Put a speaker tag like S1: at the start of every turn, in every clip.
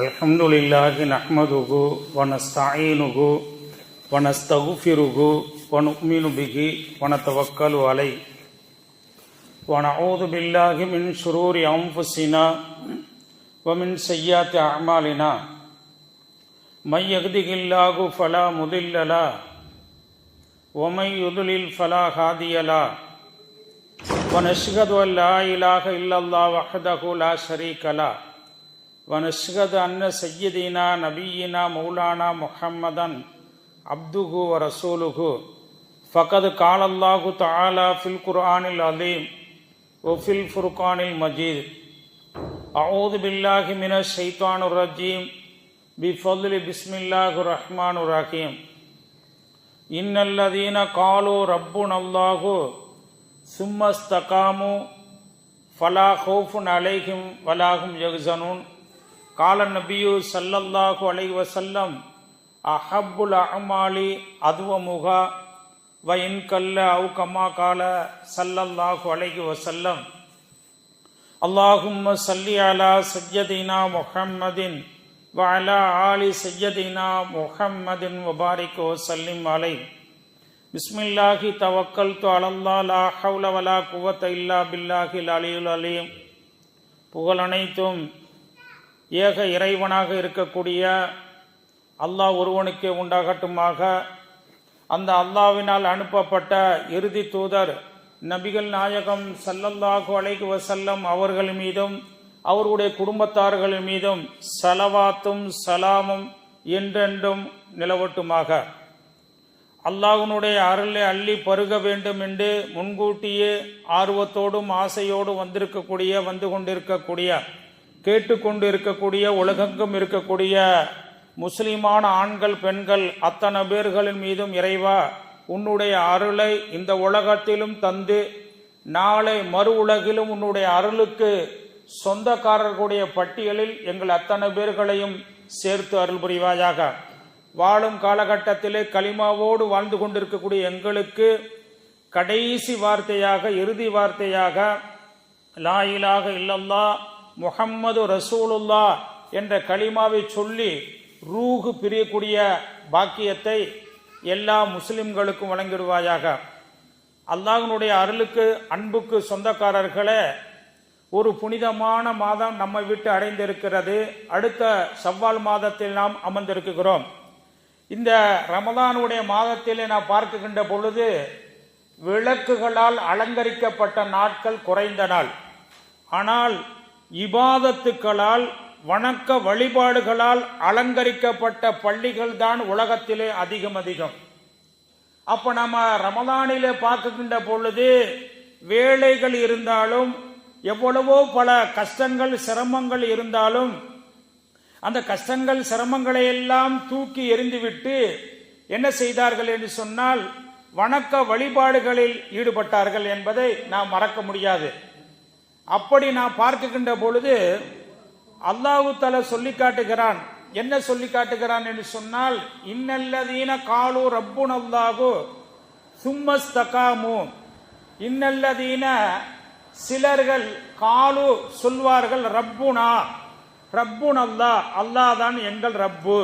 S1: அல்ஹம்துலில்லாஹி நஹ்மதுஹு வ நஸ்தஈனுஹு வ நஸ்தக்ஃபிருஹு வ நு'மினு பிஹி வ நதவக்கலு அலைஹி வ நஊது பில்லாஹி மின் ஷுரூரி அன்ஃபுஸினா வ மின் ஸய்யிஆத்தி அஅமாலினா மை யஹ்திஹில்லாஹு ஃபலா முதில்ல லஹு வ மை யுத்லில் ஃபலா ஹாதிய லஹு ونشهد أن لا إله إلا الله وحده لا شريك له ونشهد أن سيدنا نبينا مولانا محمدا عبده ورسوله فقد قال الله تعالى في القرآن العظيم وفي الفرقان المجيد أعوذ بالله من الشيطان الرجيم بفضل بسم الله الرحمن الرحيم إن الذين قالوا ربنا الله ثم استقاموا فلا خوف عليهم ولا هم يحزنون قال النبي صلى الله عليه وسلم أحب الأعمال أدومها وإن قل أو كما قال صلى الله عليه وسلم اللهم صل على سيدنا محمد وعلى آل سيدنا محمد وبارك وسلم عليه பிஸ்மில்லாஹி தவக்கல்து அலல்லாஹ் லா ஹவ்ல வலா குவத்த இல்லா பில்லாஹில் அலியுல் அலீம். புகழ் அனைத்தும் ஏக இறைவனாக இருக்கக்கூடிய அல்லாஹ் ஒருவனுக்கே உண்டாகட்டுமாக. அந்த அல்லாஹ்வினால் அனுப்பப்பட்ட இறுதி தூதர் நபிகள் நாயகம் ஸல்லல்லாஹு அலைஹி வஸல்லம் அவர்கள் மீதும் அவருடைய குடும்பத்தார்கள் மீதும் ஸலவாத்தும் ஸலாமும் என்றென்றும் நிலவட்டுமாக. அல்லாஹ்வினுடைய அருளை அள்ளி பருக வேண்டும் என்று முன்கூட்டியே ஆர்வத்தோடும் ஆசையோடும் வந்து கொண்டிருக்கக்கூடிய கேட்டுக்கொண்டு இருக்கக்கூடிய உலகெங்கும் இருக்கக்கூடிய முஸ்லிமான ஆண்கள் பெண்கள் அத்தனை பேர்களின் மீதும் இறைவா உன்னுடைய அருளை இந்த உலகத்திலும் தந்து நாளை மறு உலகிலும் உன்னுடைய அருளுக்கு சொந்தக்காரர்களுடைய பட்டியலில் எங்கள் அத்தனை பேர்களையும் சேர்த்து அருள் புரிவாயாக. வாழும் காலகட்டத்திலே கலிமாவோடு வாழ்ந்து கொண்டிருக்கக்கூடிய எங்களுக்கு கடைசி வார்த்தையாக இறுதி வார்த்தையாக லா இலாஹ இல்லல்லாஹ் முஹம்மது ரசூலுல்லாஹ் என்ற கலிமாவை சொல்லி ரூஹு பிரியக்கூடிய பாக்கியத்தை எல்லா முஸ்லிம்களுக்கும் வழங்கிடுவாயாக. அல்லாஹ்வினுடைய அருளுக்கு அன்புக்கு சொந்தக்காரர்களே, ஒரு புனிதமான மாதம் நம்மை விட்டு அடைந்திருக்கிறது. அடுத்த ஷவ்வால் மாதத்தில் நாம் அமர்ந்திருக்கிறோம். இந்த ரமதானுடைய மாதத்திலே நாம் பார்க்கின்ற பொழுது விளக்குகளால் அலங்கரிக்கப்பட்ட நாட்கள் குறைந்த நாள். ஆனால் இபாதத்துக்களால் வணக்க வழிபாடுகளால் அலங்கரிக்கப்பட்ட பள்ளிகள் தான் உலகத்திலே அதிகம். அப்ப நம்ம ரமதானிலே பார்க்கின்ற பொழுது வேலைகள் இருந்தாலும் எவ்வளவோ பல கஷ்டங்கள் சிரமங்கள் இருந்தாலும் அந்த கஷ்டங்கள் சிரமங்களை எல்லாம் தூக்கி எறிந்துவிட்டு என்ன செய்தார்கள் என்று சொன்னால் வணக்க வழிபாடுகளில் ஈடுபட்டார்கள் என்பதை நாம் மறக்க முடியாது. அப்படி நாம் பார்க்கின்ற பொழுது அல்லாஹ் தஆலா சொல்லி காட்டுகிறான். என்ன சொல்லி காட்டுகிறான் என்று சொன்னால் இன்னல்லதீன காலு ரப்புனல்லாஹு சும்மஸ்தகாமு. இன்னல்லதீன சிலர்கள் காலு சொல்வார்கள் ரப்புனா ரப்புன் அல்லாஹ், அல்லாஹ் தான் எங்கள் ரப்பு.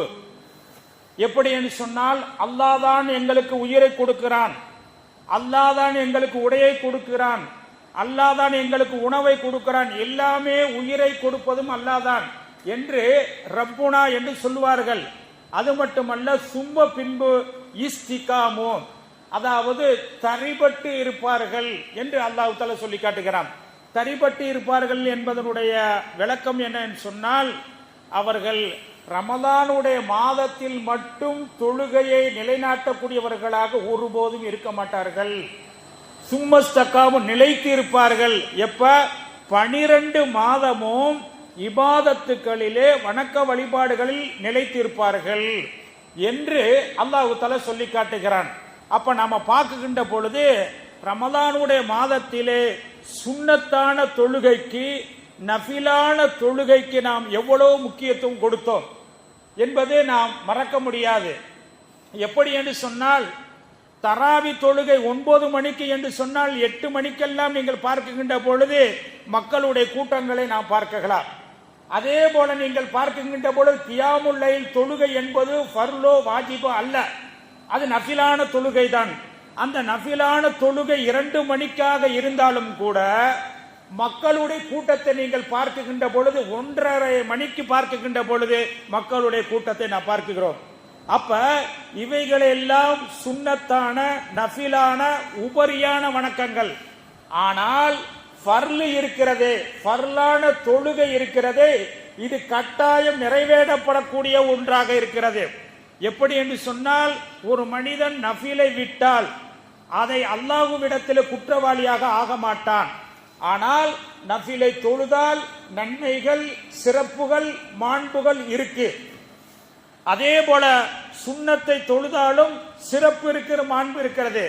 S1: எப்படி என்று சொன்னால் அல்லாஹ் தான் எங்களுக்கு உயிரை கொடுக்கிறான், அல்லாஹ் தான் எங்களுக்கு உடையை கொடுக்கிறான், அல்லாஹ் தான் எங்களுக்கு உணவை கொடுக்கிறான், எல்லாமே உயிரை கொடுப்பதும் அல்லாஹ் தான் என்று ரப்புனா என்று சொல்லுவார்கள். அது மட்டுமல்ல சும்ம பின்பு இஸ்திகாமு, அதாவது தரிபட்டு இருப்பார்கள் என்று அல்லாஹ் தஆலா சொல்லி காட்டுகிறான். தரிபட்டு இருப்பார்கள் என்பதனுடைய விளக்கம் என்ன என்று சொன்னால் அவர்கள் ரமதானுடைய மாதத்தில் மட்டும் தொழுகையை நிலைநாட்டக்கூடியவர்களாக ஒருபோதும் இருக்க மாட்டார்கள். சும்மஸ்தகாவும் நிலைத்து இருப்பார்கள். எப்ப 12 மாதமும் இபாதத்துக்களிலே வணக்க வழிபாடுகளில் நிலைத்திருப்பார்கள் என்று அல்லாஹ் தஆலா சொல்லி காட்டுகிறான். அப்ப நாம பார்க்கின்ற பொழுது ரமதானுடைய மாதத்திலே சுன்னத்தான தொழுகைக்கு நஃபிலான தொழுகைக்கு நாம் எவ்வளவு முக்கியத்துவம் கொடுத்தோம் என்பதை நாம் மறக்க முடியாது. எப்படி என்று சொன்னால் தராவி தொழுகை 9 மணிக்கு என்று சொன்னால் 8 மணிக்கெல்லாம் நீங்கள் பார்க்கின்ற பொழுது மக்களுடைய கூட்டங்களை நாம் பார்க்கலாம். அதே போல நீங்கள் பார்க்கின்ற பொழுது கியாமுல் லைல் தொழுகை என்பது ஃபர்லோ வாஜிபோ அல்ல, அது நஃபிலான தொழுகை தான். அந்த நஃபிலான தொழுகை 2 மணிக்காக இருந்தாலும் கூட மக்களுடைய கூட்டத்தை நீங்கள் பார்க்கின்ற பொழுது 1:30 மணிக்கு பார்க்கின்ற பொழுது மக்களுடைய கூட்டத்தை நான் பார்க்கிறோம். அப்ப இவைகளெல்லாம் சுன்னத்தான நஃபிலான உபரியான வணக்கங்கள். ஆனால் ஃபர்லு இருக்கிறதே, ஃபர்லான தொழுகை இருக்கிறதே, இது கட்டாயம் நிறைவேற்றப்படக்கூடிய ஒன்றாக இருக்கிறது. எப்படி என்று சொன்னால், ஒரு மனிதன் நஃபிலை விட்டால் அதை அல்லாஹ்விடத்தில் குற்றவாளியாக ஆக மாட்டான். ஆனால் நஃபிலை தொழுதால் நன்மைகள், சிறப்புகள், மாண்புகள் இருக்கு. அதே போல சுன்னத்தை தொழுதாலும் சிறப்பு இருக்கிற, மாண்பு இருக்கிறது.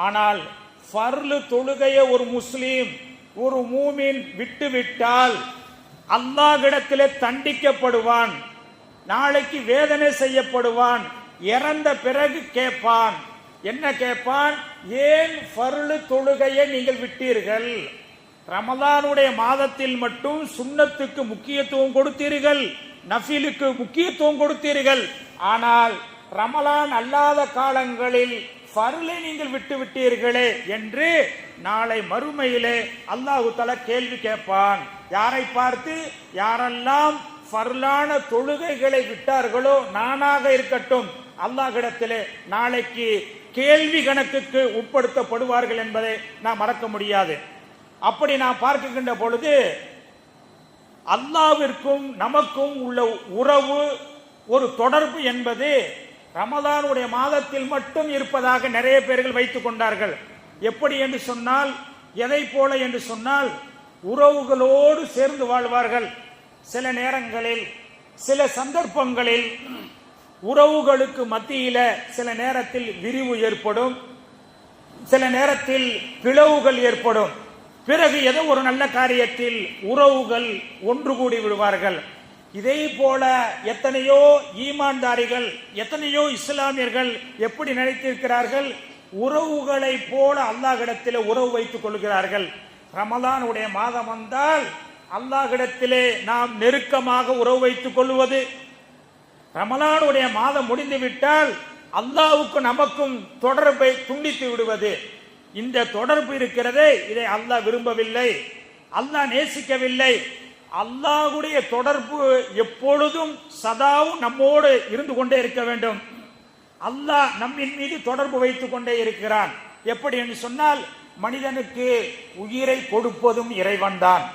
S1: ஆனால் ஃபர்லு தொழுகையை ஒரு முஸ்லீம், ஒரு மூமின் விட்டுவிட்டால் அல்லாஹ்விடத்திலே தண்டிக்கப்படுவான், நாளைக்கு வேதனை செய்யப்படுவான். இறந்த பிறகு கேட்பான், என்ன கேட்பான்? ஏன் ஃபர்லு தொழுகையை நீங்கள் விட்டீர்கள்? ரமலானுடைய மாதத்தில் மட்டும் சுன்னத்துக்கு முக்கியத்துவம் கொடுத்தீர்கள், நஃபிலுக்கு முக்கியத்துவம் கொடுத்தீர்கள். ஆனால் ரமலான் அல்லாத காலங்களில் ஃபர்லை நீங்கள் விட்டு விட்டீர்களே என்று நாளை மறுமையிலே அல்லாஹ் தஆலா கேள்வி கேட்பான். யாரை பார்த்து? யாரெல்லாம் ஃபர்லான தொழுகைகளை விட்டார்களோ, நானாக இருக்கட்டும், அல்லாஹ்விடத்திலே நாளைக்கு கேள்வி கணக்குக்கு உட்படுத்தப்படுவார்கள் என்பதை நாம் மறக்க முடியாது. அப்படி நாம் பார்க்கின்ற பொழுது அல்லாஹ்விற்கும் நமக்கும் உள்ள உறவு, ஒரு தொடர்பு என்பது ரமலானுடைய மாதத்தில் மட்டும் இருப்பதாக நிறைய பேர்கள் வைத்துக் கொண்டார்கள். எப்படி என்று சொன்னால், எதை போல என்று சொன்னால், உறவுகளோடு சேர்ந்து வாழ்வார்கள். சில நேரங்களில், சில சந்தர்ப்பங்களில் உறவுகளுக்கு மத்தியில சில நேரத்தில் விரிவு ஏற்படும், சில நேரத்தில் பிளவுகள் ஏற்படும். பிறகு ஏதோ ஒரு நல்ல காரியத்தில் உறவுகள் ஒன்று கூடி விடுவார்கள். இதே போல எத்தனையோ ஈமான்தாரிகள், எத்தனையோ இஸ்லாமியர்கள் எப்படி நினைத்திருக்கிறார்கள்? உறவுகளை போல அல்லாஹ்விடத்திலே உறவு வைத்துக் கொள்கிறார்கள். ரமலானுடைய மாதம் வந்தால் அல்லாஹ்விடத்திலே நாம் நெருக்கமாக உறவு வைத்துக் கொள்வது, ரமலானுடைய மாதம் முடிந்துவிட்டால் அல்லாஹ்வுக்கு நமக்கும் தொடர்பை துண்டித்து விடுவது. இந்த தொடர்பு இருக்கிறதே, இதை அல்லாஹ் விரும்பவில்லை, அல்லாஹ் நேசிக்கவில்லை. அல்லாஹ்வுடைய தொடர்பு எப்பொழுதும் சதாவும் நம்மோடு இருந்து கொண்டே இருக்க வேண்டும். அல்லாஹ் நம்மின் மீது தொடர்பு வைத்துக் கொண்டே இருக்கிறான். எப்படி என்று சொன்னால், மனிதனுக்கு உயிரை கொடுப்பதும் இறைவன்தான்,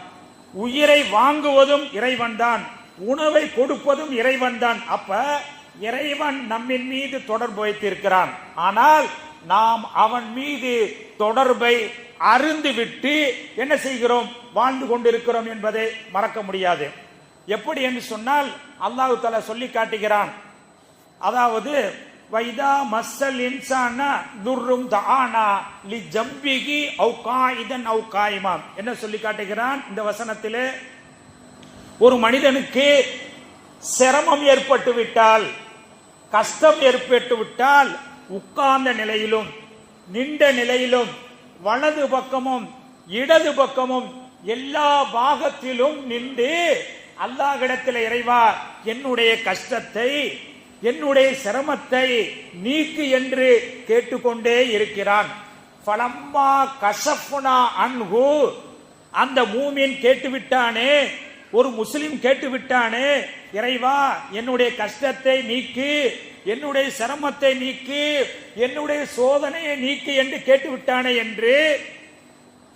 S1: உயிரை வாங்குவதும் இறைவன்தான், உணவை கொடுப்பதும் இறைவன்தான். அப்ப இறைவன் நம்மின் மீது தொடர்பு வைத்திருக்கிறான். ஆனால் நாம் அவன் மீது தொடர்பை அருந்துவிட்டு என்ன செய்கிறோம்? வாழ்ந்து கொண்டிருக்கிறோம் என்பதை மறக்க முடியாது. எப்படி என்று சொன்னால், அல்லாஹ் தஆலா சொல்லி காட்டுகிறான். அதாவது வைதா மஸ்ஸல் இன்சான துர்ரும் தஆனா லி ஜம்பிகி அவ் காயிதன் அவ் காயிமா, என்ன சொல்லி காட்டுகிறான் இந்த வசனத்திலே? ஒரு மனிதனுக்கு சிரமம் ஏற்பட்டு விட்டால், கஷ்டம் ஏற்பட்டு விட்டால், உட்கார்ந்த நிலையிலும் நின்ற நிலையிலும் வலது பக்கமும் இடது பக்கமும் எல்லா பாகத்திலும் நின்று அல்லாஹ்விடத்தில், இறைவா என்னுடைய கஷ்டத்தை, என்னுடைய சிரமத்தை நீக்கு என்று கேட்டுக்கொண்டே இருக்கிறான். ஃபலம்மா கஷஃப்னா அன்ஹு, அந்த மூமின் கேட்டுவிட்டானே, ஒரு முஸ்லிம் கேட்டுவிட்டானே, இறைவா என்னுடைய கஷ்டத்தை நீக்கு, என்னுடைய சிரமத்தை நீக்கு, என்னுடைய சோதனையை நீக்கு என்று கேட்டுவிட்டானே என்று,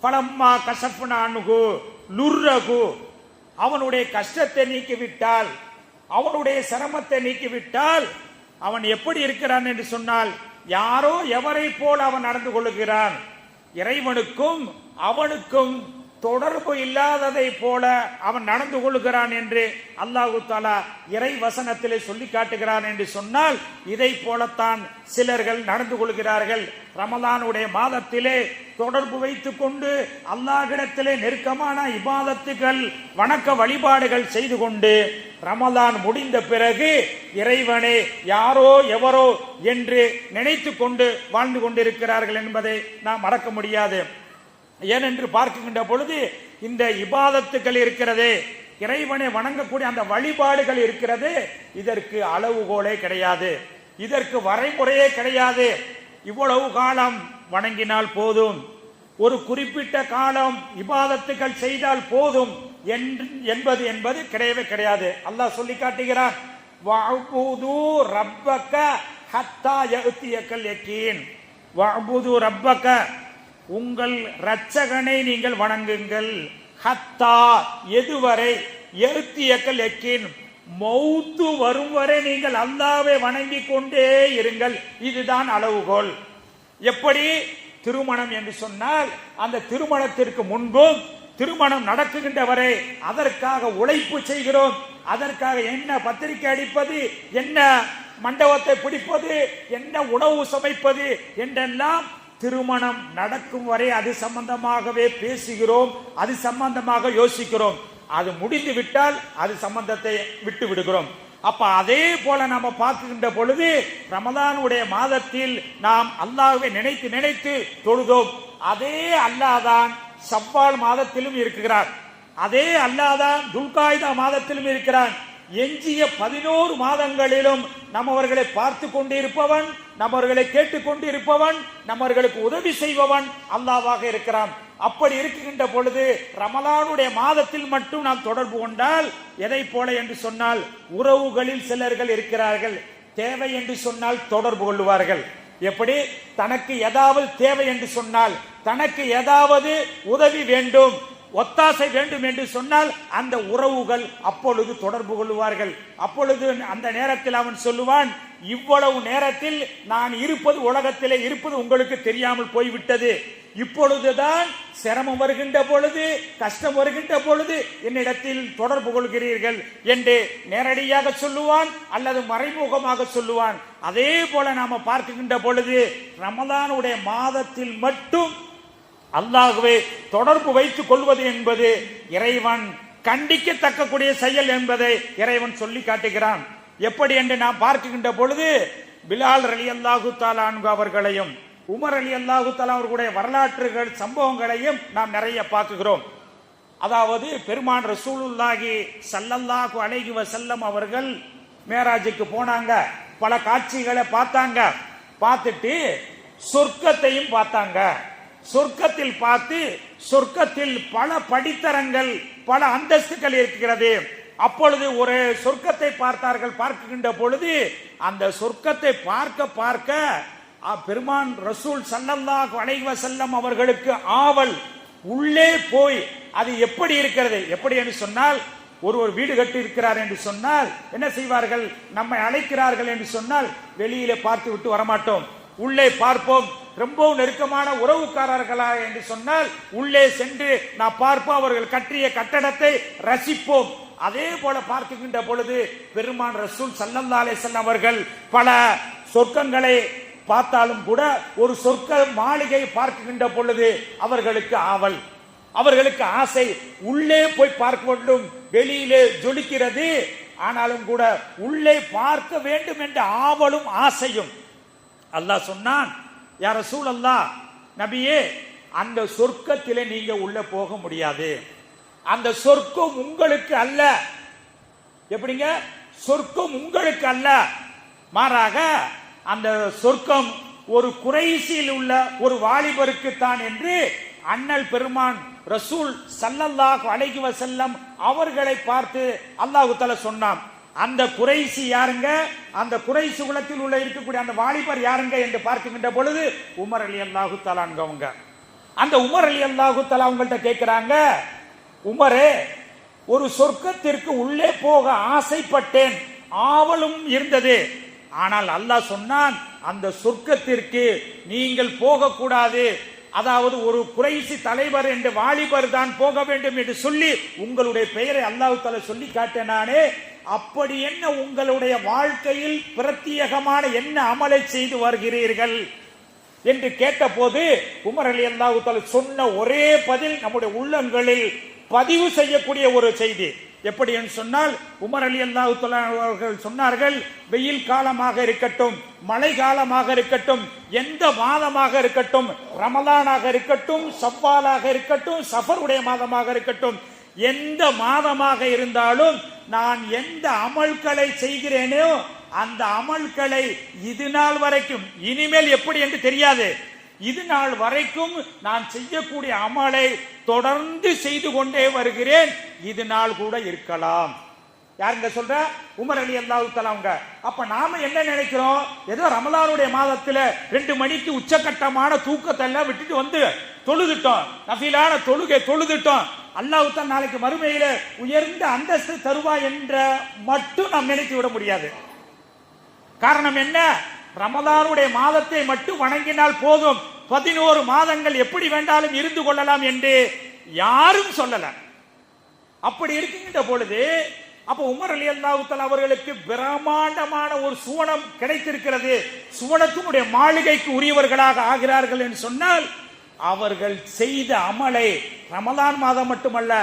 S1: ஃபலம்மா கஷஃப்னா அன்ஹு லுர்ரஹு, அவனுடைய கஷ்டத்தை நீக்கிவிட்டால், அவனுடைய சிரமத்தை நீக்கிவிட்டால், அவன் எப்படி இருக்கிறான் என்று சொன்னால், யாரோ எவரை போல் அவன் நடந்து கொள்கிறான். இறைவனுக்கும் அவனுக்கும் தொடர்பு இல்லாததை போல அவன் நடந்து கொள்கிறான் என்று அல்லாஹ் தஆலா இறை வசனத்திலே சொல்லி காட்டுகிறான் என்று சொன்னால், இதை போலத்தான் சிலர்கள் நடந்து கொள்கிறார்கள். ரமலானுடைய மாதத்திலே தொடர்பு வைத்துக் கொண்டு அல்லாஹ்விடத்திலே நெருக்கமான இபாதத்துகள், வணக்க வழிபாடுகள் செய்து கொண்டு ரமலான் முடிந்த பிறகு இறைவனே யாரோ எவரோ என்று நினைத்து கொண்டு வாழ்ந்து கொண்டிருக்கிறார்கள் என்பதை நாம் மறக்க முடியாது. ஏனென்று பார்க்கின்ற பொழுது இந்த இபாதத்துக்கள் இருக்கிறதே, இறைவனை வணங்கக்கூடிய அந்த வழிபாடுகள் இருக்கிறது, இதற்கு அளவுகோலே கிடையாது, இதற்கு வரைமுறையே கிடையாது. இவ்வளவு காலம் வணங்கினால் போதும், ஒரு குறிப்பிட்ட காலம் இபாதத்துகள் செய்தால் போதும் என்பது கிடையவே கிடையாது. அல்லாஹ் சொல்லி காட்டுகிறான், வஅபுது ரப்பக ஹத்தா யஅதியக்கல் யகீன். வஅபுது ரப்பக, உங்கள் இரட்சகனை நீங்கள் வணங்குங்கள். ஹத்தா, எதுவரை, யஅதியக்கல் யகீன், மௌத்து வரும் வரை நீங்கள் அல்லாஹ்வை வணங்கிக் கொண்டே இருங்கள். இதுதான் அளவுகோல். எப்படி திருமணம் என்று சொன்னால், அந்த திருமணத்திற்கு முன்பும் திருமணம் நடக்குகின்ற வரை அதற்காக உழைப்பு செய்கிறோம். அதற்காக என்ன பத்திரிகை அடிப்பது, என்ன மண்டபத்தை பிடிப்பது, என்ன உணவு சமைப்பது என்றெல்லாம் திருமணம் நடக்கும் வரை அது சம்பந்தமாகவே பேசுகிறோம், அது சம்பந்தமாக யோசிக்கிறோம். அது முடிந்து விட்டால் அது சம்பந்தத்தை விட்டு விடுகிறோம். அப்ப அதே போல நாம பார்க்கின்ற பொழுது ரமலானுடைய மாதத்தில் நாம் அல்லாஹ்வை நினைத்து நினைத்து தொழுதோம். அதே அல்லாஹ் தான் ஷவ்வால் மாதத்திலும் இருக்கிறார், அதே அல்லாஹ் தான் துல்காய்தா மாதத்திலும் இருக்கிறான். எஞ்சிய 11 மாதங்களிலும் நம்மவர்களை பார்த்து கொண்டிருப்பவன், நம்மவர்களை கேட்டுக்கொண்டு இருப்பவன், நம்மவர்களுக்கு உதவி செய்பவன் அல்லாஹ்வாக இருக்கிறான். அப்படி இருக்கின்ற பொழுது ரமலானுடைய மாதத்தில் மட்டும் நாம் தொடர்பு கொண்டால் எதை போல என்று சொன்னால், உறவுகளில் சிலர்கள் இருக்கிறார்கள், தேவை என்று சொன்னால் தொடர்பு கொள்வார்கள். எப்படி, தனக்கு ஏதாவது தேவை என்று சொன்னால், தனக்கு ஏதாவது உதவி வேண்டும், ஒத்தாசை வேண்டும் என்று சொன்னால் அந்த உறவுகள் அப்பொழுது தொடர்பு கொள்வார்கள். அப்பொழுது அந்த நேரத்தில் அவன் சொல்லுவான், இவ்வளவு நேரத்தில் நான் இருப்பது, உலகத்திலே இருப்பது உங்களுக்கு தெரியாமல் போய்விட்டது. இப்பொழுதுதான் சிரமம் வருகின்ற பொழுது, கஷ்டம் வருகின்ற பொழுது என்னிடத்தில் தொடர்பு கொள்கிறீர்கள் என்று நேரடியாக சொல்லுவான் அல்லது மறைமுகமாக சொல்லுவான். அதே போல நாம பார்க்கின்ற பொழுது ரமலானுடைய மாதத்தில் மட்டும் அல்லாஹ்வை தொடர்பு வைத்துக் கொள்வது என்பது இறைவன் கண்டிக்கத்தக்கக்கூடிய செயல் என்பதை இறைவன் சொல்லி காட்டுகிறான். எப்படி என்று நாம் பார்க்கின்ற பொழுது பிலால் ரலியல்லாஹு தஆலா அன்ஹு அவர்களையும் உமர் ரலியல்லாஹு தஆலா அவர்களுடைய வரலாற்றுகள் சம்பவங்களையும் நாம் நிறைய பார்க்கிறோம். அதாவது பெருமான் ரசூலுல்லாஹி ஸல்லல்லாஹு அலைஹி வஸல்லம் அவர்கள் மேராஜுக்கு போனாங்க, பல காட்சிகளை பார்த்தாங்க, பார்த்துட்டு சொர்க்கத்தையும் பார்த்தாங்க. சொர்க்கத்தில் பார்த்து சொர்க்கத்தில் பல படித்தரங்கள், பல அந்தஸ்துகள் இருக்கிறது. அப்பொழுது ஒரு சொர்க்கத்தை பார்த்தார்கள். பார்க்கின்ற பொழுது அந்த சொர்க்கத்தை பார்க்க பார்க்க பெருமான் ரசூல் ஸல்லல்லாஹு அலைஹி வஸல்லம் அவர்களுக்கு ஆவல், உள்ளே போய் அது எப்படி இருக்கிறது, எப்படி என்று சொன்னால், ஒரு வீடு கட்டி இருக்கிறார் என்று சொன்னால் என்ன செய்வார்கள், நம்மை அழைக்கிறார்கள் என்று சொன்னால் வெளியிலே பார்த்து விட்டு வரமாட்டோம், உள்ளே பார்ப்போம். ரொம்பவும் நெருக்கமான உறவுக்காரர்களா என்று சொன்னால் உள்ளே சென்று நான் பார்ப்போம், அவர்கள் கட்டிய கட்டடத்தை ரசிப்போம். அதே போல பார்க்கின்ற பொழுது பெருமான் ரசூல் ஸல்லல்லாஹு அலைஹி வஸல்லம் அவர்கள் பல சொர்க்கங்களை பார்த்தாலும் கூட ஒரு சொர்க்க மாளிகை பார்க்கின்ற பொழுது அவர்களுக்கு ஆவல், அவர்களுக்கு ஆசை, உள்ளே போய் பார்க்க வேண்டும். வெளியிலே ஜொலிக்கிறது, ஆனாலும் கூட உள்ளே பார்க்க வேண்டும் என்ற ஆவலும் ஆசையும். அல்லாஹ் சொன்னான், யா ரசூலல்லாஹ், நபியே, அந்த சொர்க்கத்திலே நீங்க உள்ள போக முடியாது, அந்த சொர்க்கம் உங்களுக்கு அல்ல. எப்படிங்க, சொர்க்கம் உங்களுக்கு அல்ல, மாறாக அந்த சொர்க்கம் ஒரு குறைசியில் உள்ள ஒரு வாலிபருக்கு தான் என்று அண்ணல் பெருமான் ரசூல் ஸல்லல்லாஹு அலைஹி வஸல்லம் அவர்களை பார்த்து அல்லாஹ் தஆலா சொன்னான். அந்த குறைசி யாருங்க, அந்த குறைசி குலத்தில் உள்ள இருக்கக்கூடிய அந்த வாலிபர் யாருங்க என்று பார்க்கின்ற பொழுது உமர் ரலியல்லாஹு தஆலா அவங்க. அந்த உமர் ரலியல்லாஹு தஆலா அவங்கள்ட்ட கேட்கிறாங்க, உமரே, ஒரு சொர்க்கத்திற்கு உள்ளே போக ஆசைப்பட்டேன், ஆவலும் இருந்தது, ஆனால் அல்லாஹ் சொன்னான் அந்த சொர்க்கத்திற்கு நீங்கள் போகக்கூடாது, அதாவது ஒரு குறைசி தலைவர் என்ற வாலிபர் தான் போக வேண்டும் என்று சொல்லி உங்களுடைய பெயரை அல்லாஹ் தஆலா சொல்லி காட்டினானே, அப்படி என்ன உங்களுடைய வாழ்க்கையில் பிரத்யேகமான என்ன அமலை செய்து வருகிறீர்கள் என்று கேட்டபோது உமர் ரலியல்லாஹு தஆலா சொன்ன ஒரே பதில் நம்முடைய உள்ளங்களில் பதிவு செய்யக்கூடிய ஒரு செய்தி. எப்படி என்று சொன்னால், உமர் ரலியல்லாஹு தஆலா அவர்கள் சொன்னார்கள், வெயில் காலமாக இருக்கட்டும், மழை காலமாக இருக்கட்டும், எந்த மாதமாக இருக்கட்டும், ரமலானாக இருக்கட்டும், ஷவ்வாலாக இருக்கட்டும், சஃபருடைய மாதமாக இருக்கட்டும், எந்த மாதமாக இருந்தாலும் நான் எந்த அமல்களை செய்கிறேனோ அந்த அமல்களை இது நாள் வரைக்கும், இனிமேல் எப்படி என்று தெரியாது, இது நாள் வரைக்கும் நான் செய்யக்கூடிய அமலை தொடர்ந்து செய்து கொண்டே வருகிறேன். இது நாள் கூட இருக்கலாம். யாருங்க சொல்ற? உமர் அலி அல்லாஹு தஆலா. அப்ப நாம என்ன நினைக்கிறோம்? ஏதோ ரமலானுடைய மாதத்துல 2 மணிக்கு உச்சகட்டமான தூக்கத்தை எல்லாம் விட்டுட்டு வந்து தொழுதுட்டோம், நஃபிலான தொழுகை தொழுதுட்டோம், அல்லாஹ் தான் நாளைக்கு மறுமையில உயர்ந்த அந்தஸ்து தருவா என்ற மட்டும் நாம் நினைத்து விட முடியாது. காரணம் என்ன? ரமலானுடைய மாதத்தை மட்டும் வணங்கினால் போதும், 11 மாதங்கள் எப்படி வேண்டாலும் இருந்து கொள்ளலாம் என்று யாரும் சொல்லல. அப்படி இருக்கின்ற பொழுது அப்ப உமர் ரலியல்லாஹு தஆலா அவர்களுக்கு பிரம்மாண்டமான ஒரு சுவனம் கிடைத்திருக்கிறது, சுவனத்தினுடைய மாளிகைக்கு உரியவர்களாக ஆகிறார்கள் என்று சொன்னால், அவர்கள் செய்த அமலை ரமலான் மாதம் மட்டுமல்ல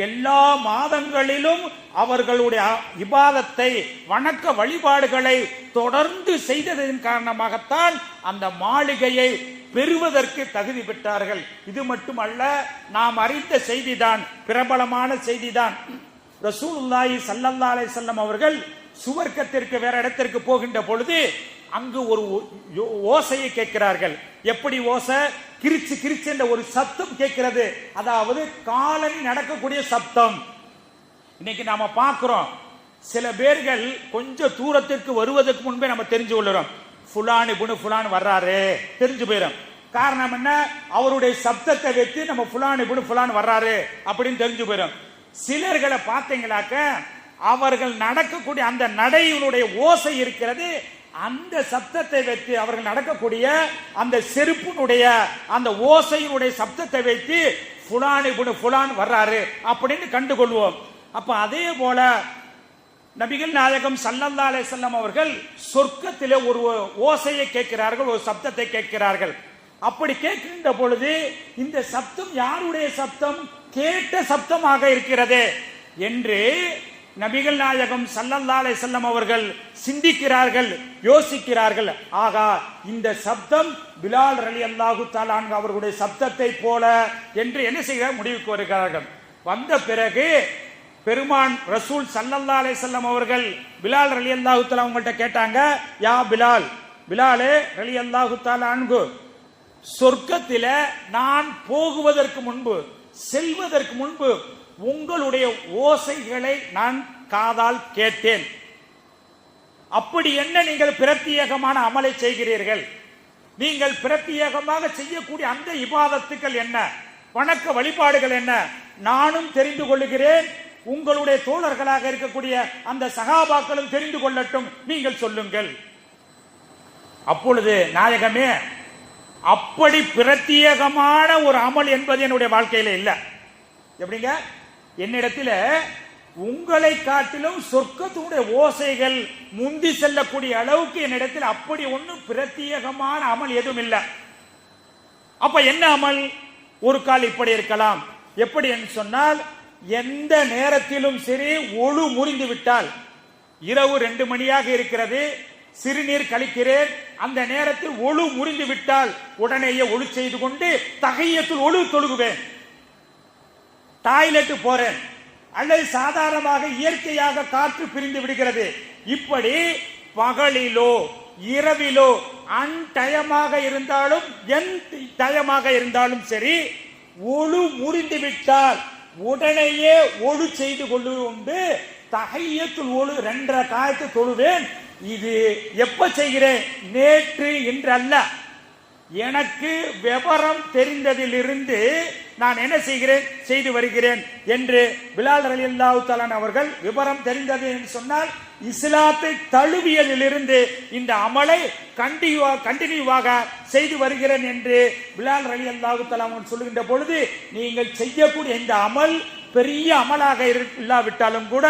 S1: எல்லா மாதங்களிலும் அவர்களுடைய இபாதத்தை, வணக்க வழிபாடுகளை தொடர்ந்து செய்ததன் காரணமாகத்தான் அந்த மாளிகையை பெறுவதற்கு தகுதி பெற்றார்கள். இது மட்டுமல்ல, நாம் அறிந்த செய்திதான், பிரபலமான செய்திதான். ரசூலுல்லாஹி ஸல்லல்லாஹு அலைஹி வஸல்லம் அவர்கள் சுவர்க்கத்திற்கு வேற இடத்திற்கு போகின்ற பொழுது அங்கு ஒரு ஓசையை கேட்கிறார்கள். எப்படி ஓசை? கிரிச்சு கிரிச்சு என்ற ஒரு சத்தம் கேட்கிறது, அதாவது காலனி நடக்கக்கூடிய சப்தம். இன்னைக்கு நாம பார்க்கிறோம், சில பேர்கள் கொஞ்சம் தூரத்திற்கு வருவதற்கு முன்பே நம்ம தெரிஞ்சு கொள்ளுறோம், ஃபுலான் இப்னு ஃபுலான் வர்றாரு, தெரிஞ்சு போயிடும். காரணம் என்ன? அவருடைய சப்தத்தை வைத்து நம்ம ஃபுலான் இப்னு ஃபுலான் வர்றாரு அப்படின்னு தெரிஞ்சு போயிடும். சிலர்களை பார்த்தீங்களாக்க அவர்கள் நடக்கக்கூடிய அந்த நடையினுடைய ஓசை இருக்கிறது, அந்த சப்தத்தை வைத்து அவர்கள் நடக்கக்கூடிய அந்த செருப்பினுடைய அந்த ஓசையினுடைய சப்தத்தை வைத்து ஃபுலான் இப்னு ஃபுலான் வர்றாரு அப்படின்னு கண்டுகொள்வோம். அப்ப அதே போல நபிகள் நாயகம் ஸல்லல்லாஹு அலைஹி வஸல்லம் அவர்கள் சொர்க்கத்திலே ஒரு ஓசையை கேட்கிறார்கள், ஒரு சப்தத்தை கேட்கிறார்கள். அப்படி கேட்கின்ற பொழுது இந்த சப்தம் யாருடைய சப்தம்? கேட்ட சப்தமாக இருக்கிறது என்று நபிகள் நாயகம் ஸல்லல்லாஹு அலைஹி வஸல்லம் அவர்கள் சிந்திக்கிறார்கள், யோசிக்கிறார்கள். ஆகா, இந்த சப்தம் பிலால் ரலியல்லாஹு தஆலா அன்ஹு அவர்களுடைய சப்தத்தை போல என்று என்ன செய்ய முடிவுக்கு வருகிறார்கள். வந்த பிறகு பெருமான் ரசூல் ஸல்லல்லாஹு அலைஹி வஸல்லம் அவர்கள் பிலால் ரலியல்லாஹு தஆலா அவங்கள்ட்ட கேட்டாங்க, யா பிலால், பிலாலே ரலியல்லாஹு தஆலா அன்ஹு, சொர்க்கத்தில நான் போகுவதற்கு முன்பு, செல்வதற்கு முன்பு உங்களுடைய ஓசைகளை நான் காதால் கேட்டேன். அப்படி என்ன நீங்கள் பிரத்யேகமான அமலை செய்கிறீர்கள்? நீங்கள் பிரத்யேகமாக செய்யக்கூடிய அந்த இபாதத்துக்கள் என்ன, வணக்க வழிபாடுகள் என்ன? நானும் தெரிந்து கொள்ளுகிறேன், உங்களுடைய தோழர்களாக இருக்கக்கூடிய அந்த சகாபாக்களும் தெரிந்து கொள்ளட்டும், நீங்கள் சொல்லுங்கள். அப்பொழுது நாயகமே, அப்படி பிரத்யேகமான ஒரு அமல் என்பது என்னுடைய வாழ்க்கையில இல்ல. எப்படிங்க? என்னிடத்தில் உங்களை காட்டிலும் சொர்க்கத்துடைய ஓசைகள் முந்தி செல்லக்கூடிய அளவுக்கு என்னிடத்தில் அப்படி ஒன்றும் பிரத்யேகமான அமல் எதுவும் இல்லை. அப்ப என்ன அமல்? ஒரு கால் இப்படி இருக்கலாம். எப்படி என்று சொன்னால், எந்த நேரத்திலும் சரி ஒழு முறிந்து விட்டால், இரவு 2 மணியாக இருக்கிறது, சிறுநீர் கழிக்கிறேன், அந்த நேரத்தில் ஒழு முறிந்து விட்டால் உடனேயே ஒழு செய்து கொண்டு தஹிய்யத்துல் ஒழு தொழுகுவேன். டாய்லெட் போறேன், அல்லது சாதாரணமாக இயற்கையாக காற்று பிரிந்து விடுகிறது, இப்படி பகலிலோ இரவிலோ அன்டயமாக இருந்தாலும் என் டயமாக இருந்தாலும் சரி, ஒழு முறிந்து விட்டால் உடனேயே ஒழு செய்து கொண்டு தஹிய்யத்துல் ஒழு 2 ரக்காயத்து தொழுவேன். இது எப்ப செய்கிறேன்? நேற்று இன்று அல்ல, எனக்கு விவரம் தெரிந்ததிலிருந்து நான் என்ன செய்கிறேன், செய்து வருகிறேன் என்று பிலால் ரலியல்லாஹு தஆலா அவர்கள் விவரம் தெரிந்தது என்று சொன்னால், இஸ்லாத்தை தழுவியதிலிருந்து இந்த அமலை கண்டினியூவாக செய்து வருகிறேன் என்று பிலால் ரலியல்லாஹு தஆலா சொல்லுகின்ற பொழுது, நீங்கள் செய்யக்கூடிய இந்த அமல் பெரிய அமலாக இல்லாவிட்டாலும் கூட,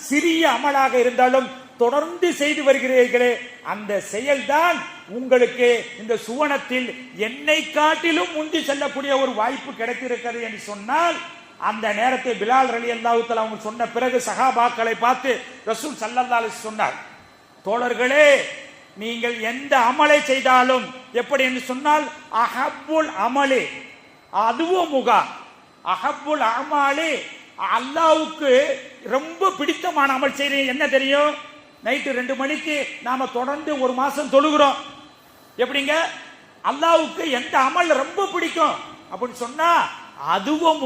S1: சிறிய அமலாக இருந்தாலும் தொடர்ந்து செய்து வருகிறீர்களே, அந்த செயல்தான் உங்களுக்கு இந்த சுவனத்தில் என்னை காட்டிலும் முந்தி செல்லக்கூடிய ஒரு வாய்ப்பு கிடைத்திருக்கிறது என்று சொன்னால், அந்த நேரத்தை பிலால் ரலியல்லாஹு தஆலா அவங்க சொன்ன பிறகு சஹாபாக்களை பார்த்து ரசூல் ஸல்லல்லாஹு அலைஹி வஸல்லம் சொன்னார், தோழர்களே, நீங்கள் எந்த அமலை செய்தாலும் எப்படி என்று சொன்னால், அஹப்புல் அமலே அதுவும் முகா, அஹப்புல் அமாலே அல்லாஹ்வுக்கு ரொம்ப பிடித்தமான அமல் செய்றீங்க. என்ன தெரியும்? நைட்டு 2 மணிக்கு நாம தொடர்ந்து ஒரு மாசம் தொழுகிறோம். எப்படிங்க? அல்லாஹ்வுக்கு எந்த அமல் ரொம்ப பிடிக்கும் அப்படின்னு சொன்னா அதுவும்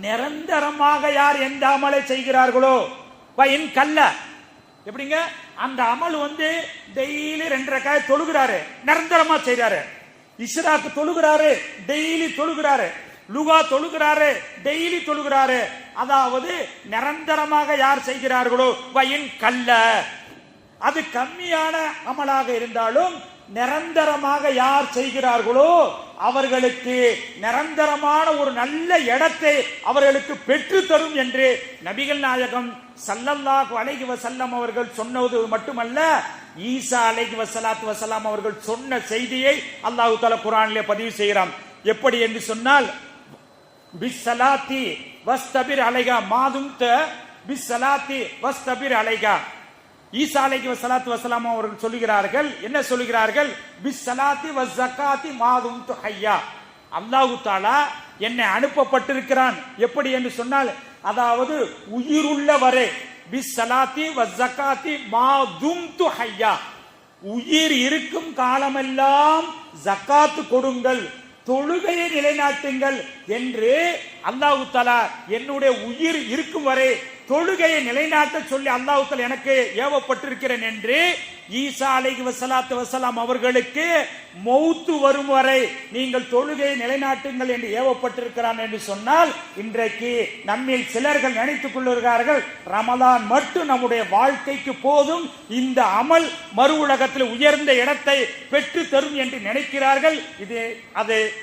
S1: நிரந்தரமாக யார் எந்த அமலை செய்கிறார்களோ இன் கல்ல, எப்படிங்க? அந்த அமல் டெய்லி 2 ரக்காத் தொழுகிறாரு, நிரந்தரமா செய்றாரு. இஸ்ராக்கு தொழுகிறாரு, டெய்லி தொழுகிறாரு. லுகா தொழுகிறாரு, டெய்லி தொழுகிறாரு. அதாவது நிரந்தரமாக யார் செய்கிறார்களோ இன் கல்ல, அது கம்மியான அமலாக இருந்தாலும் நிரந்தரமாக யார் செய்கிறார்களோ அவர்களுக்கு நிரந்தரமான ஒரு நல்ல இடத்தை அவர்களுக்கு பெற்று தரும் என்று நபிகள் நாயகம் ஸல்லல்லாஹு அலைஹி வஸல்லம் அவர்கள் சொன்னது மட்டுமல்ல, ஈசா அலைஹி வஸலாத்து வஸலாம் அவர்கள் சொன்ன செய்தியை அல்லாஹ் தஆலா குர்ஆனிலே பதிவு செய்கிறான். எப்படி என்று சொன்னால், பிஸ்ஸலாத்தி வஸ்தபிர் அலைஹா மாதும்த பிஸ்ஸலாத்தி வஸ்தபிர் அலைஹா. ஈசா அலைஹி வஸலாத்து வஸலாம் அவர்கள் சொல்கிறார்கள், என்ன சொல்கிறார்கள்? பிஸ்ஸலாத்தி வஸ்ஸகாத்தி மாதும்து ஹய்யா. அல்லாஹ் தஆலா என்னை அனுப்பப்பட்டிருக்கிறான். எப்படி என்று சொன்னால், அதாவது உயிருள்ள வரை பிஸ்ஸலாத்தி வஸ்ஸகாத்தி மாதும்து ஹய்யா, உயிர் இருக்கும் காலமெல்லாம் ஜகாத் கொடுங்கள், தொழுகையை நிலைநாட்டுங்கள் என்று அல்லாஹ் தஆலா என்னுடைய உயிர் இருக்கும் வரை தொழுகையை நிலைநாட்ட சொல்லி அல்லாஹ் தஆலா எனக்கு ஏவப்பட்டிருக்கிறேன் என்று ஈசா அலைஹி வஸலாத்து வஸலாம் அவர்களுக்கு மௌத்து வரும் வரை நீங்கள் தொழுகையை நிலைநாட்டுங்கள் என்று ஏவப்பட்டிருக்கிறான் என்று சொன்னால், இன்றைக்கு நம்மில் சிலர்கள் நினைத்துக் கொள்கிறார்கள் ரமலான் மட்டும் நம்முடைய வாழ்க்கைக்கு போதும், இந்த அமல் மறு உலகத்தில் உயர்ந்த இடத்தை பெற்று தரும் என்று நினைக்கிறார்கள்.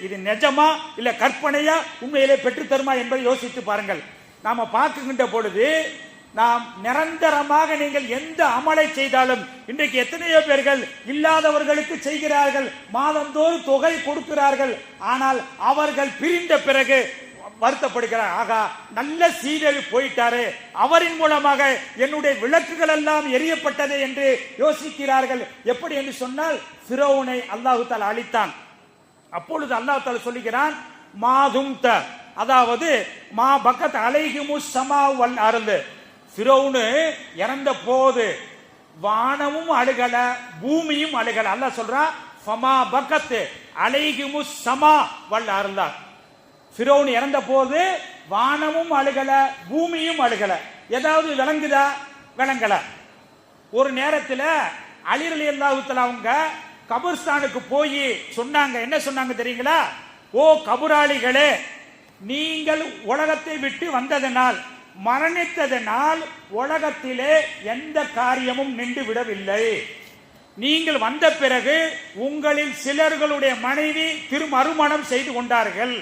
S1: இது நிஜமா இல்ல கற்பனையா, உண்மையிலே பெற்று தருமா என்பதை யோசித்து பாருங்கள். நாம பார்க்கின்ற பொழுது நாம் நிரந்தரமாக நீங்கள் எந்த அமலை செய்தாலும், இன்றைக்கு எத்தனையோ பேர்கள் இல்லாதவர்களுக்கு செய்கிறார்கள், மாதந்தோறும் தொகை கொடுக்கிறார்கள். ஆனால் அவர்கள் பிரிந்த பிறகு வருத்தப்படுகிறார், ஆகா நல்ல சீடர் போயிட்டாரு, அவரின் மூலமாக என்னுடைய விளக்குகள் எல்லாம் எரியப்பட்டது என்று யோசிக்கிறார்கள். எப்படி என்று சொன்னால், ஃபிரௌனை அல்லாஹ் தஆலா அழித்தான். அப்பொழுது அல்லாஹ் தஆலா சொல்லுகிறான், மாதும்த, அதாவது மா பக்கத் அலைஹிமுஸ் ஸமா வல் அர்து. ஃபிரௌன் இறந்த போது வானமும் அழுகல, பூமியும் அழுகல. அல்லாஹ் சொல்றான், ஃபமா பக்கத் அலைஹிமுஸ் ஸமா வல் அர்து. ஃபிரௌன் இறந்த போது வானமும் அழுகல, பூமியும் அழுகல. ஏதாவது விளங்குதா? விளங்கல. ஒரு நேரத்தில் அலி ரலியல்லாஹு தஆலா அவங்க கபர்ஸ்தானுக்கு போய் சொன்னாங்க. என்ன சொன்னாங்க தெரியுங்களா? ஓ கபராளிகளே, நீங்கள் உலகத்தை விட்டு வந்ததனால், மரணித்ததனால் உலகத்திலே எந்த காரியமும் நின்று விடவில்லை. நீங்கள் வந்த பிறகு உங்களில் சிலர்களுடைய மனைவி திருமறுமணம் செய்து கொண்டார்கள்,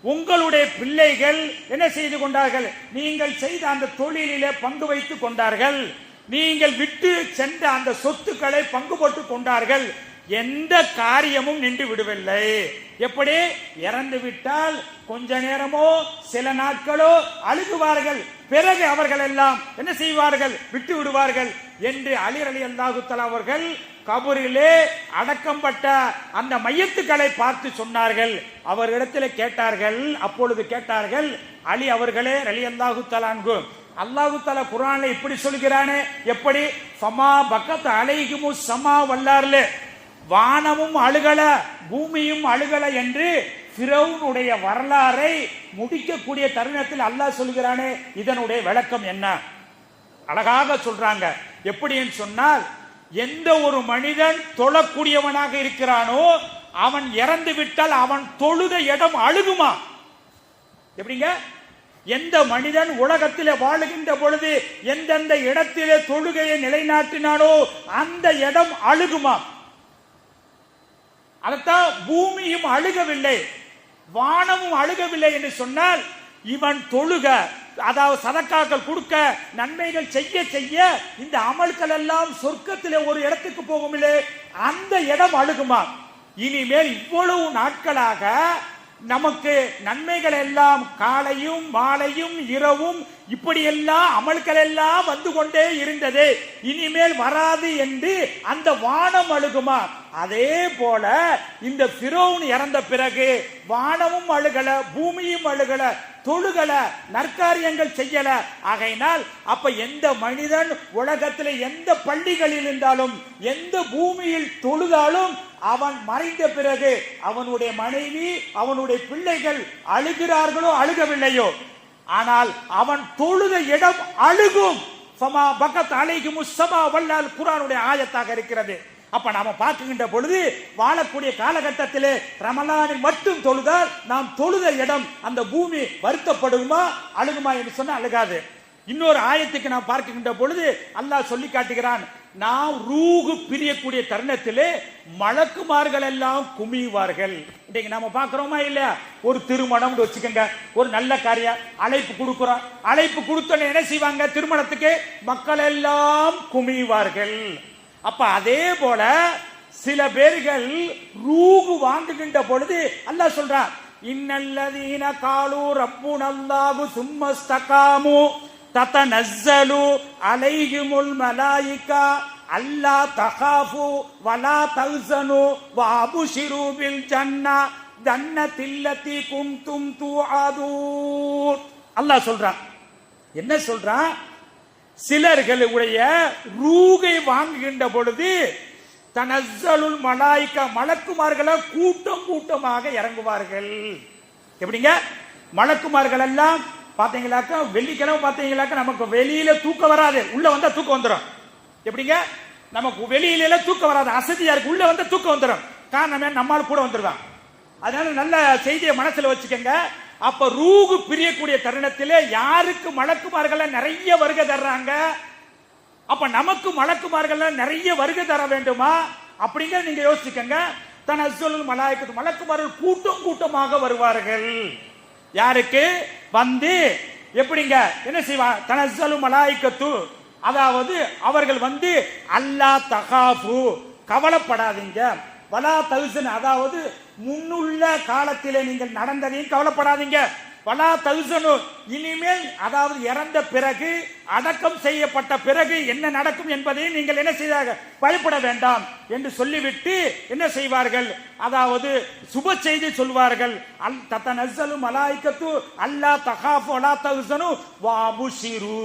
S1: உங்களுடைய பிள்ளைகள் என்ன செய்து கொண்டார்கள்? நீங்கள் செய்த அந்த தொழிலிலே பங்கு வைத்துக் கொண்டார்கள், நீங்கள் விட்டு சென்ற அந்த சொத்துக்களை பங்கு போட்டுக் கொண்டார்கள். எந்த காரியமும் நின்று விடவில்லை. எப்படி? இறந்து விட்டால் கொஞ்ச நேரமோ சில நாட்களோ அழுகுவார்கள், பிறகு அவர்கள் எல்லாம் என்ன செய்வார்கள்? விட்டு விடுவார்கள் என்று அலி ரலியல்லாஹு தஆலா அவர்கள் கபரிலே அடக்கம்பட்ட அந்த மையத்துக்களை பார்த்து சொன்னார்கள். அவர்களிடத்தில் கேட்டார்கள். அப்பொழுது கேட்டார்கள், அலி அவர்களே ரலியல்லாஹு தஆலா அன்ஹு, அல்லாஹ் தஆலா குர்ஆன்ல இப்படி சொல்கிறானே, எப்படி? ஃபமா பக்கத் அலைஹிமுஸ் ஸமா வல்லார்ல, வானமும் அழுகல பூமியும் அழுகல என்று ஃபிரௌனுடைய வரலாறை முடிக்கக்கூடிய தருணத்தில் அல்லாஹ் சொல்கிறானே, இதனுடைய விளக்கம் என்ன? அழகாக சொல்றாங்க. எப்படி என்று சொன்னால், எந்த ஒரு மனிதன் தொழக்கூடியவனாக இருக்கிறானோ அவன் இறந்து விட்டால் அவன் தொழுத இடம் அழுகுமா? எப்படிங்க? எந்த மனிதன் உலகத்திலே வாழுகின்ற பொழுது எந்தெந்த இடத்திலே தொழுகையை நிலைநாட்டினானோ அந்த இடம் அழுகுமா? அதைத்தான் பூமியும் அழுகவில்லை, வானமும் அழுகவில்லை என்று சொன்னால், இவன் தொழுக, அதாவது சதக்காக்கள் கொடுக்க, நன்மைகள் செய்ய செய்ய இந்த அமல்கள் எல்லாம் சொர்க்கத்திலே ஒரு இடத்துக்கு போகுமில்லை, அந்த இடம் அழுகுமா? இனிமேல் இவ்வளவு நாட்களாக நமக்கு நன்மைகள் எல்லாம் காலையும் மாலையும் இரவும் இப்படியெல்லாம் அமல்கள் எல்லாம் வந்து கொண்டே இருந்தது, இனிமேல் வராது என்று அந்த வானம் அழுகுமா? அதே போல இந்த ஃபிரௌன் இறந்த பிறகு வானமும் அழுகல பூமியும் அழுகல, தொழுகல, நற்காரியங்கள் செய்யல. ஆகையினால் அப்ப எந்த மனிதன் உலகத்தில் எந்த பள்ளிகளில் இருந்தாலும் எந்த பூமியில் தொழுதாலும் அவன் மறைந்த பிறகு அவனுடைய மனைவி அவனுடைய பிள்ளைகள் அழுகிறார்களோ அழுகவில்லையோ, ஆனால் அவன் தொழுத இடம் அழுகும். ஃபமா பகத் அலைஹிம் ஸமா வல்லால் குர்ஆனுடைய ஆயத்தாக இருக்கிறது. அப்ப நாம பார்க்கின்ற பொழுது வாழக்கூடிய காலகட்டத்திலே ரமலானில் மட்டும் தொழுதால் நாம் தொழுத இடம் அந்த பூமி வருத்தப்படுமா அழுகுமா என்று சொன்னா அழுகாது. இன்னொரு ஆயத்துக்கு நாம் பார்க்கின்ற பொழுது அல்லாஹ் சொல்லி காட்டுகிறான், நாம் ரூஹு பிரியக்கூடிய தருணத்திலே மலக்குமார்கள் எல்லாம் குமிவார்கள். இன்னைக்கு நாம பார்க்கிறோமா இல்லையா? ஒரு திருமணம் வச்சுக்கோங்க, ஒரு நல்ல காரியம் அழைப்பு கொடுக்கிறோம், அழைப்பு கொடுத்தோன்னு என்ன செய்வாங்க? திருமணத்துக்கு மக்கள் எல்லாம் குமிவார்கள். அப்ப அதே போல சில பேர்கள் ரூஹு வாங்குகின்ற பொழுது அல்லாஹ் சொல்றான், இன்னல்லதீன காலு ரப்புனல்லாஹு சும்மஸ்தகாமு ததனஸ்ஸலு அலைஹிமுல் மலாயிகா அல்லா தகாஃபு வலா தஹ்ஸனு வஅப்ஷிரு பில் ஜன்னத்தில்லதி குன்தும் துஆதூன். அல்லாஹ் சொல்றான், என்ன சொல்றான்? சிலர்களுடைய ரூகை வாங்குகின்ற பொழுது தனஸ்ஸலுல் மலாயிகா மலக்குமார்களை கூட்டம் கூட்டமாக இறங்குவார்கள். எப்படிங்க? மலக்குமார்கள் எல்லாம் பாத்தீங்களாக்க வெள்ளிக்கிழமை பாத்தீங்களாக்க நமக்கு வெளியில தூக்கம் வராது, உள்ள வந்தா தூக்கம் வந்துடும். எப்படிங்க? நமக்கு வெளியில தூக்கம் வராது, அசதியா இருக்கு, உள்ள வந்தா தூக்கம் வந்துடும். காரணம் நம்மால் கூட வந்துடுவான். அதனால நல்ல செய்தியை மனசுல வச்சுக்கோங்க. அப்ப ரூஹு பிரியக்கூடிய தருணத்திலே யாருக்கு மலக்குமார்கள் நிறைய வருகை தர்றாங்க, அப்ப நமக்கு மலக்குமார்கள் நிறைய வருகை தர வேண்டுமா அப்படிங்க நீங்க யோசிச்சுக்கங்க. தனஸ்ஸலுல் மலாயிகத்து மலக்குமார்கள் கூட்டம் கூட்டமாக வருவார்கள். யாருக்கு வந்து எப்படிங்க என்ன செய்வாங்க? தனஸ்ஸலுல் மலாயிகத்து, அதாவது அவர்கள் வந்து அல்லா தகாஃபு கவலைப்படாதீங்க, வலா தஹ்ஸன் அதாவது முன்னுள்ள காலத்திலே நீங்கள் நடந்ததையும் கவலைப்படாதீங்க, வலா தஹ்ஸனு இனிமேல் அதாவது இறந்த பிறகு அடக்கம் செய்யப்பட்ட பிறகு என்ன நடக்கும் என்பதையும் நீங்கள் என்ன செய்வார்கள்? பயப்பட வேண்டாம் என்று சொல்லிவிட்டு என்ன செய்வார்கள்? அதாவது சுப செய்தி சொல்வார்கள். ததனஸ்ஸலு மலாயிகத்து அல்லா தகாஃபு வலா தஹ்ஸனு வஅப்ஷிரு,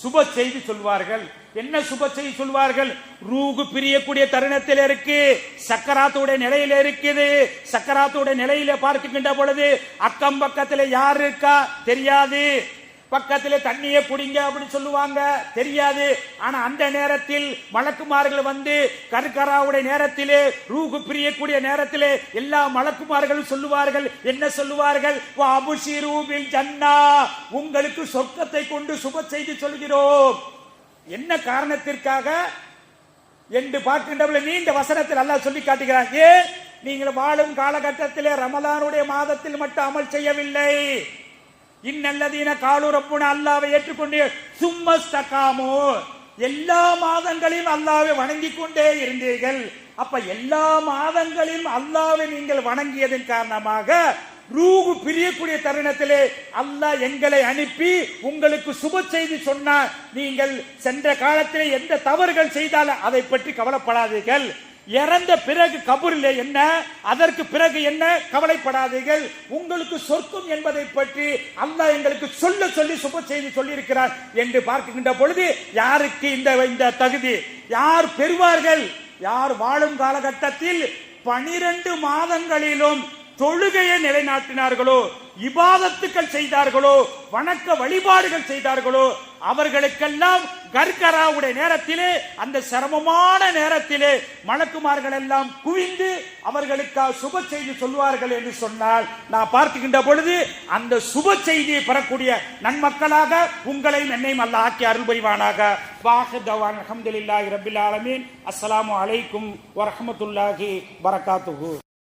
S1: சுப செய்தி சொல்வார்கள். என்ன சுப செய்தி சொல்வார்கள்? ரூஹு பிரியக்கூடிய தருணத்தில் இருக்கு, சக்கராத்துடைய நிலையில இருக்குது. சக்கராத்துடைய நிலையில பார்க்கின்ற பொழுது அக்கம் பக்கத்துல யார் இருக்கா தெரியாது, பக்கத்துல தண்ணியை குடிங்க அப்படின்னு சொல்லுவாங்க தெரியாது. ஆனா அந்த நேரத்தில் மலக்குமார்கள் வந்து கர்கராவுடைய நேரத்திலே ரூஹு பிரியக்கூடிய நேரத்திலே எல்லா மலக்குமார்களும் சொல்லுவார்கள். என்ன சொல்லுவார்கள்? வஅப்ஷிரு பில் ஜன்னா, உங்களுக்கு சொர்க்கத்தை கொண்டு சுப செய்தி சொல்கிறோம். என்ன காரணத்திற்காக என்று பார்க்கின்ற நீண்ட வசனத்தில் அல்லாஹ் சொல்லி காட்டுகிறார். ஏன் நீங்கள் வாழும் காலகட்டத்திலே ரமலானுடைய மாதத்தில் மட்டும் அமல் செய்யவில்லை, இன்னல்லதீன காலு ரப்புனா அல்லாஹ்வை ஏற்றுக்கொண்டு சும்மஸ்தகாமு எல்லா மாதங்களையும் அல்லாஹ்வை வணங்கிக் கொண்டே இருந்தீர்கள். அப்ப எல்லா மாதங்களிலும் அல்லாஹ்வை நீங்கள் வணங்கியதன் காரணமாக ரூஹு பிரியக்கூடிய தருணத்திலே அல்லாஹ் எங்களை அனுப்பி உங்களுக்கு சுப செய்தி சொன்னார். நீங்கள் சென்ற காலத்திலே எந்த தவறுகள் செய்தாலும் அதை பற்றி கவலைப்படாதீர்கள். இறந்த பிறகு கபூரிலே என்ன, அதற்கு பிறகு என்ன, கவலைப்படாதீர்கள். உங்களுக்கு சொர்க்கம் என்பதை பற்றி அல்லாஹ் எங்களுக்கு சொல்ல சொல்லி சுப செய்தி சொல்லி இருக்கிறார் என்று பார்க்கின்ற பொழுது யாருக்கு இந்த தகுதி யார் பெறுவார்கள்? யார் வாழும் காலகட்டத்தில் 12 மாதங்களிலும் தொழுகையை நிலைநாட்டினார்களோ, இபாதத்துக்கள் செய்தார்களோ, வணக்க வழிபாடுகள் செய்தார்களோ, அவர்களுக்கெல்லாம் கர்கராவுடைய நேரத்திலே அந்த சிரமமான நேரத்திலே மலக்குமார்கள் எல்லாம் குவிந்து அவர்களுக்கு சுப செய்தி சொல்வார்கள் என்று சொன்னால் நான் பார்க்கின்ற பொழுது அந்த சுப செய்தியை பெறக்கூடிய நன்மக்களாக உங்களையும் என்னையும் அல்லாஹ் ஆக்கி அருள் புரிவானாக. வாஹிர் தவான் அல்ஹம்துலில்லாஹி ரப்பில் ஆலமீன். அஸ்ஸலாமு அலைக்கும் வரஹ்மத்துல்லாஹி பரகாத்துஹு.